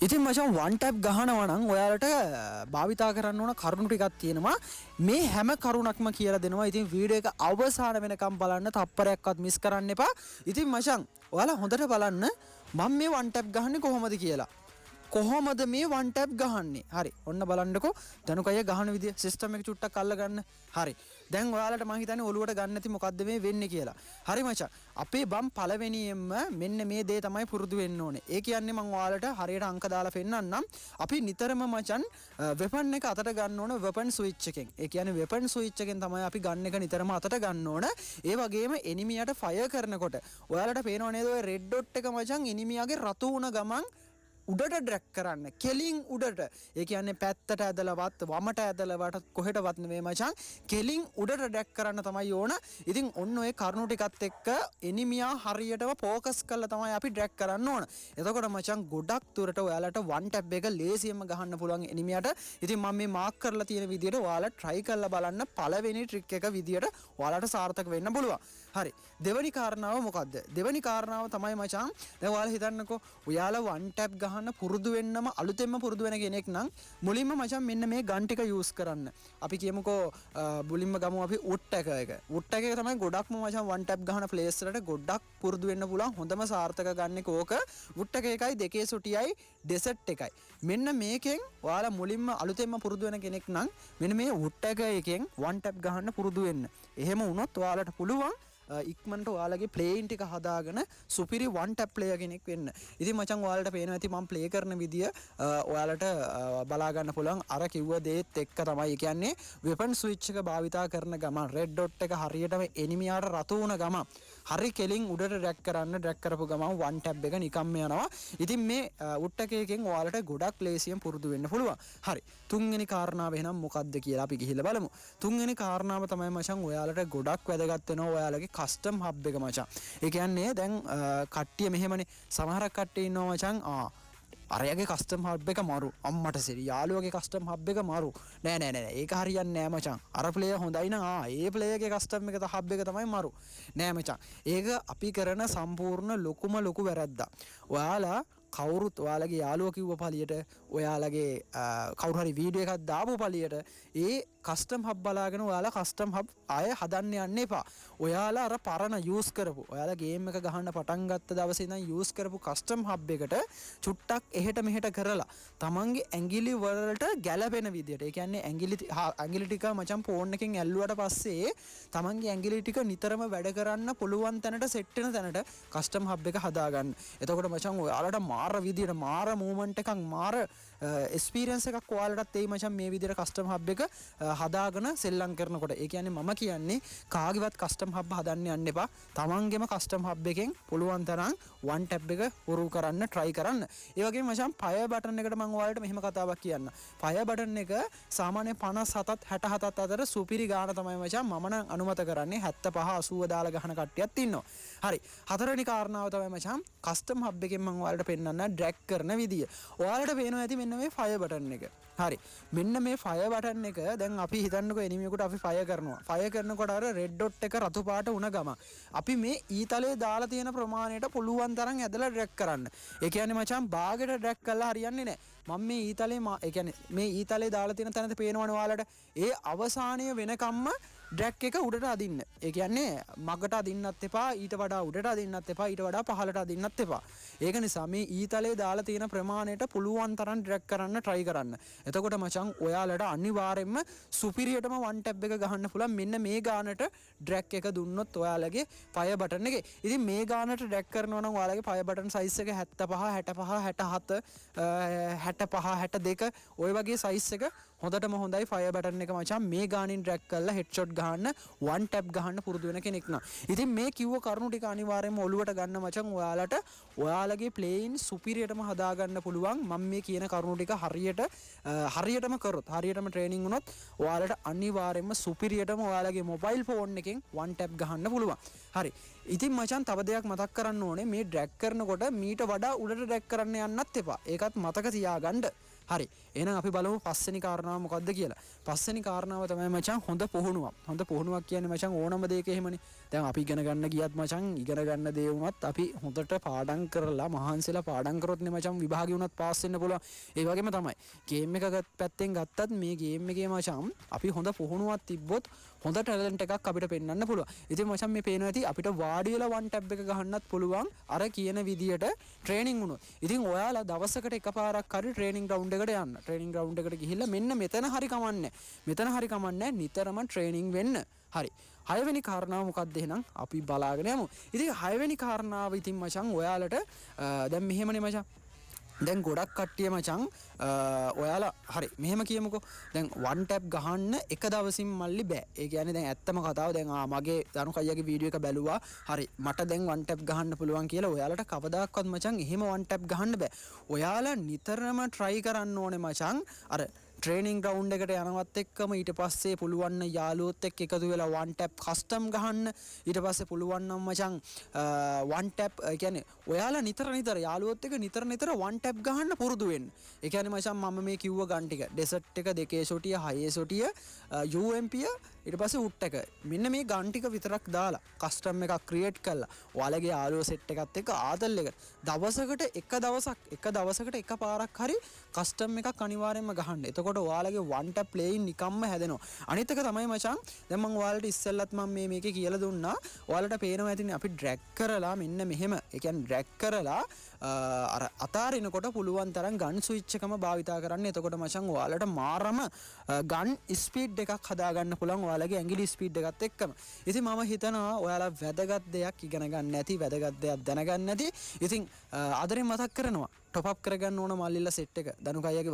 ඉතින් මචං වන් ටැප් ගහනවා නම් ඔයාලට භාවිතා කරන්න ඕන කරුණු ටිකක් තියෙනවා. මේ හැම කරුණක්ම කියලා දෙනවා. ඉතින් වීඩියෝ එක අවසාන වෙනකම් බලන්න, තප්පරයක්වත් මිස් කරන්න එපා. ඉතින් මචං ඔයාලා හොඳට බලන්න මම මේ වන් ටැප් ගහන්නේ කොහොමද කියලා. කොහොමද මේ වන් ටැප් ගහන්නේ? හරි. ඔන්න බලන්නකෝ. දනුකය ගහන විදිය සිස්ටම් එක චුට්ටක් අල්ල ගන්න. හරි. දැන් ඔයාලට මම හිතන්නේ ඔලුවට ගන්න නැති මොකද්ද මේ වෙන්නේ කියලා. හරි මචං. අපේ බම් පළවෙනියෙන්ම මෙන්න මේ දේ තමයි පුරුදු වෙන්න ඕනේ. ඒ කියන්නේ මම ඔයාලට හරියට අංක දාලා පෙන්නන්නම්. අපි නිතරම මචං වෙපන් එක අතට ගන්න ඕන වෙපන් ස්විච් එකෙන්. ඒ කියන්නේ වෙපන් ස්විච් එකෙන් තමයි අපි ගන්න එක නිතරම අතට ගන්න ඕන. ඒ වගේම එනිමියට ෆයර් කරනකොට ඔයාලට පේනව නේද ඔය රෙඩ් ඩොට් එක මචං එනිමියාගේ රතු වුණ ගමන් උඩට ඩ්‍රැග් කරන්න. කෙලින් උඩට. ඒ කියන්නේ පැත්තට ඇදලවත් වමට ඇදලවට කොහෙටවත් නෙමෙයි මචං. කෙලින් උඩට ඩ්‍රැග් කරන්න තමයි ඕන. ඉතින් ඔන්න ඔය කරුණු ටිකත් එක්ක එනිමියා හරියටම ફોකස් කරලා තමයි අපි ඩ්‍රැග් කරන්න ඕන. එතකොට මචං ගොඩක් දුරට ඔයාලට වන් ටැප් එක ලේසියෙන්ම ගහන්න පුළුවන් එනිමියාට. ඉතින් මම මේ මාක් කරලා තියෙන විදියට ඔයාලා try කරලා බලන්න. පළවෙනි ට්‍රික් එක විදියට ඔයාලට සාර්ථක වෙන්න පුළුවන්. හරි. දෙවෙනි කාරණාව මොකද්ද? දෙවෙනි කාරණාව තමයි මචං දැන් ඔයාලා හිතන්නකෝ ඔයාලා වන් ටැප් ගහන්න පුරුදු වෙන්නම අලුතෙන්ම පුරුදු වෙන කෙනෙක් නම් මුලින්ම මචං මෙන්න මේ ගන් ටික යූස් කරන්න. අපි කියමුකෝ මුලින්ම ගමු අපි උට් එක. උට් එක තමයි ගොඩක්ම මචං වන් ටැප් ගහන ප්ලේස් වලට ගොඩක් පුරුදු වෙන්න පුළුවන් හොඳම සාර්ථක ගන්න එක ඕක. උට් එක එකයි දෙකේ සුටියයි ඩෙසර්ට් එකයි. මෙන්න මේකෙන් ඔයාලා මුලින්ම අලුතෙන්ම පුරුදු වෙන කෙනෙක් නම් මෙන්න මේ උට් එක එකෙන් වන් ටැප් ගහන්න පුරුදු වෙන්න. එහෙම වුණොත් ඔයාලට පුළුවන් ඉක්මනට ඔයාලගේ ප්ලේයින් ටික හදාගෙන සුපිරි වන් ටැප් ප්ලේයර් කෙනෙක් වෙන්න. ඉතින් මචං ඔයාලට පේනවා ඇති මම ප්ලේ කරන විදිය ඔයාලට බලා ගන්න පුළුවන් අර කිව්ව දේත් එක්ක තමයි. ඒ කියන්නේ වෙපන් ස්විච් එක භාවිතා කරන ගමන් රෙඩ් ඩොට් එක හරියටම එනිමියාට රතු වුණ ගමන් හරි කෙලින් උඩට ඩ්‍රැග් කරන්න. ඩ්‍රැග් කරපු ගමන් වන් ටැප් එක නිකම්ම යනවා. ඉතින් මේ උට් එකකින් ඔයාලට ගොඩක් ලේසියෙන් පුරුදු වෙන්න පුළුවන්. හරි. තුන්වෙනි කාරණාව එහෙනම් මොකක්ද කියලා අපි ගිහිල්ලා බලමු. තුන්වෙනි කාරණාව තමයි මචං ඔයාලට ගොඩක් වැදගත් වෙනවා ඔයාලගේ කස්ටම් හබ් එක මචං. ඒ කියන්නේ දැන් කට්ටිය මෙහෙමනේ සමහරක් කට්ටිය ඉන්නවා මචං අරයාගේ කස්ටම් හබ් එක මරු අම්මට සිරි යාළුවගේ කස්ටම් හබ් එක මරු නෑ ඒක හරියන්නේ නෑ මචං. අර ප්ලේයර් හොඳයි නම් ඒ ප්ලේයර්ගේ කස්ටම් එක හබ් එක තමයි මරු නෑ මචං. ඒක අපි කරන සම්පූර්ණ ලොකු වැරද්දක්. ඔයාලා කවුරුත් ඔයාලගේ යාළුව කිව්ව පළියට ඔයාලගේ කවුරු හරි වීඩියෝ එකක් දාපු පළියට ඒ කස්ටම් හබ් බලාගෙන ඔයාලා කස්ටම් හබ් ආය හදන්න යන්න එපා. ඔයාලා අර පරණ යූස් කරපු ඔයාලා ගේම් එක ගහන්න පටන් ගත්ත දවසේ ඉඳන් යූස් කරපු කස්ටම් හබ් එකට චුට්ටක් එහෙට මෙහෙට කරලා තමන්ගේ ඇඟිලි වලට ගැළපෙන විදියට. ඒ කියන්නේ ඇඟිලි ටික මචං ෆෝන් එකෙන් ඇල්ලුවට පස්සේ තමන්ගේ ඇඟිලි ටික නිතරම වැඩ කරන්න පුළුවන් තැනට සෙට් වෙන තැනට කස්ටම් හබ් එක හදාගන්න. එතකොට මචං ඔයාලට මාර විදියට මාර මූවමන්ට් එකක් මාර එක්ස්පීරියන්ස් එකක් ඔයාලටත් එයි මචං මේ විදියට කස්ටම් හබ් එක හදාගෙන සෙල්ලම් කරනකොට. ඒ කියන්නේ මම කියන්නේ කාගේවත් කස්ටම් හබ් හදන්න යන්න එපා. තමන්ගේම කස්ටම් හබ් එකෙන් පුළුවන් තරම් වන් ටැප් එක උරු කරන්න try කරන්න. ඒ වගේම මචං ෆයර් බටන් එකට මම ඔයාලට මෙහෙම කතාවක් කියන්න. ෆයර් බටන් එක සාමාන්‍ය 57ත් 67ත් අතර සුපිරි ගාන තමයි මචං මම නම් අනුමත කරන්නේ. 75 80 දාලා ගහන කට්ටියත් ඉන්නවා. හරි. හතරවෙනි කාරණාව තමයි මචං කස්ටම් හබ් එකෙන් මම ඔයාලට පෙන්නන්න ඩ්‍රැග් කරන විදිය. ඔයාලට පේනවා ඇති මෙන්න මේ ෆයර් බටන් එක. හරි. මෙන්න මේ ෆයර් බටන් එක දැන් අපි හිතන්නකෝ එනිමියෙකුට අපි ෆයර් කරනවා. ෆයර් කරනකොට අර රෙඩ් ඩොට් එක රතු පාට වුණ ගම අපි මේ ඊතලයේ දාලා තියෙන ප්‍රමාණයට පුළුවන් තරම් ඇදලා ඩ්‍රැග් කරන්න. ඒ කියන්නේ මචං බාගෙට ඩ්‍රැග් කළා හරියන්නේ නැහැ. මම මේ ඊතලයේ ඒ කියන්නේ මේ ඊතලයේ දාලා තියෙන තැනද පේනවනේ ඔයාලට. ඒ අවසානය වෙනකම්ම ඩ්‍රැග් එක උඩට අදින්න. ඒ කියන්නේ මගට අදින්නත් එපා, ඊට වඩා උඩට අදින්නත් එපා, ඊට වඩා පහළට අදින්නත් එපා. ඒක නිසා මේ ඊතලයේ දාලා තියෙන ප්‍රමාණයට පුළුවන් තරම් ඩ්‍රැග් කරන්න try කරන්න. එතකොට මචං ඔයාලට අනිවාර්යෙන්ම සුපිරියටම වන් ටැප් එක ගහන්න පුළුවන්. මෙන්න මේ ගානට ඩ්‍රැග් එක දුන්නොත් ඔයාලගේ ෆයර් බටන් එකේ. ඉතින් මේ ගානට ඩ්‍රැග් කරනවා නම් ඔයාලගේ ෆයර් බටන් සයිස් එක 75 65 67 65 62 ඔය වගේ සයිස් එක හොඳටම හොඳයි ෆයර් බටන් එක මචං. මේ ගානින් ඩ්‍රැග් කරලා හෙඩ්ෂොට් ගහන්න වන් ටැප් ගහන්න පුරුදු වෙන කෙනෙක් නම්. ඉතින් මේ කිව්ව කරුණු ටික අනිවාර්යෙන්ම ඔලුවට ගන්න මචං. ඔයාලට ඔයාලගේ ප්ලේයින් සුපිරියටම හදාගන්න පුළුවන්. මම මේ කියන කරුණු ටික හරියටම කරොත් හරියටම ට්‍රේනින් වුණොත් ඔයාලට අනිවාර්යෙන්ම සුපිරියටම ඔයාලගේ මොබයිල් ෆෝන් එකෙන් වන් ටැප් ගහන්න පුළුවන්. හරි. ඉතින් මචං තව දෙයක් මතක් කරන්න ඕනේ මේ ඩ්‍රැග් කරනකොට මීට වඩා උඩට ඩ්‍රැග් කරන්න යන්නත් එපා. ඒකත් මතක තියාගන්න. හරි. එහෙනම් අපි බලමු පස්වෙනි කාරණාව මොකක්ද කියලා. පස්වෙනි කාරණාව තමයි මචං හොඳ පුහුණුවක්. හොඳ පුහුණුවක් කියන්නේ මචං ඕනම දෙයක එහෙමනේ. දැන් අපි ඉගෙන ගන්න ගියත් මචං ඉගෙන ගන්න දේ වුණත් අපි හොඳට පාඩම් කරලා මහන්සිලා පාඩම් කරොත් නේ මචං විභාගේ වුණත් පාස් වෙන්න පුළුවන්. ඒ වගේම තමයි. ගේම් එක පැත්තෙන් ගත්තත් මේ ගේම් එකේ මචං අපි හොඳ පුහුණුවක් තිබ්බොත් හොඳ ටැලන්ට් එකක් අපිට පෙන්වන්න පුළුවන්. ඉතින් මචං මේ පේනවා ඇති අපිට වාඩි වෙලා වන් ටැප් එක ගහන්නත් පුළුවන් අර කියන විදියට ට්‍රේනින් වුණොත්. ඉතින් ඔයාලා දවසකට එකපාරක් හරි ට්‍රේනින් ග්‍රවුන්ඩ් එකට යන්න. ට්‍රේනින් ග්‍රවුන්ඩ් එකට ගිහිල්ලා මෙන්න මෙතන හරි කමන්නේ. මෙතන හරි කමන්නේ නිතරම ට්‍රේනින් වෙන්න. හරි. 6 වෙනි කාරණාව මොකක්ද එහෙනම් අපි බලාගෙන යමු. ඉතින් 6 වෙනි කාරණාව ඉතින් මචං ඔයාලට දැන් මෙහෙමනේ මචං. දැන් ගොඩක් කට්ටිය මචං ඔයාලා හරි මෙහෙම කියමුකෝ. දැන් වන් ටැප් ගහන්න එක දවසින් මල්ලි බෑ. ඒ කියන්නේ දැන් ඇත්තම කතාව දැන් මගේ දනුක අයියාගේ වීඩියෝ එක බැලුවා. හරි මට දැන් වන් ටැප් ගහන්න පුළුවන් කියලා ඔයාලට කවදාකවත් මචං එහෙම වන් ටැප් ගහන්න බෑ. ඔයාලා නිතරම try කරන්න ඕනේ මචං. අර ට්‍රේනින් ග්‍රවුන්ඩ් එකට යනවත් එක්කම ඊට පස්සේ පුළුවන් යාළුවොත් එක්ක එකතු වෙලා වන් ටැප් කස්ටම් ගහන්න. ඊට පස්සේ පුළුවන් නම් මචං වන් ටැප් කියන්නේ ඔයාලා නිතර යාළුවොත් එක්ක නිතර වන් ටැප් ගහන්න පුරුදු වෙන්න. ඒ කියන්නේ මචං මම මේ කිව්ව ගන් ටික ඩෙසර්ට් එක 2 ෂොටිය 6 ෂොටිය UMP ඊට පස්සේ උට් එක මෙන්න මේ ගන් ටික විතරක් දාලා කස්ටම් එකක් ක්‍රියේට් කරලා ඔයාලගේ යාළුවෝ සෙට් එකත් එක්ක ආතල් එක දවසකට එක දවසකට එක පාරක් හරි කස්ටම් එකක් අනිවාර්යෙන්ම ගහන්න. එතකොට ඔයාලගේ වන් ටැප් ප්ලේයින් නිකම්ම හැදෙනවා. අනිත් එක තමයි මචං දැන් මම ඔයාලට ඉස්සෙල්ලත් මම මේකේ කියලා දුන්නා. ඔයාලට පේනවා ඇතිනේ අපි ඩ්‍රැග් කරලා මෙන්න මෙහෙම ඒ කියන්නේ ඩ්‍රැග් කරලා අර අතාරිනකොට පුළුවන් තරම් ගන් ස්විච් එකම භාවිතා කරන්න. එතකොට මචං ඔයාලට මාරම ගන් ස්පීඩ් එකක් හදාගන්න පුළුවන් ඔයාලගේ ඇඟිලි ස්පීඩ් එකත් එක්කම. ඉතින් මම හිතනවා ඔයාලා වැදගත් දෙයක් ඉගෙන ගන්න නැති වැදගත් දෙයක් දැනගන්න නැති. ඉතින් ආදරෙන් මතක් කරනවා ටොප් අප් කරගන්න ඕන මල්ලිලා සෙට් එක දනුක අයියාගේ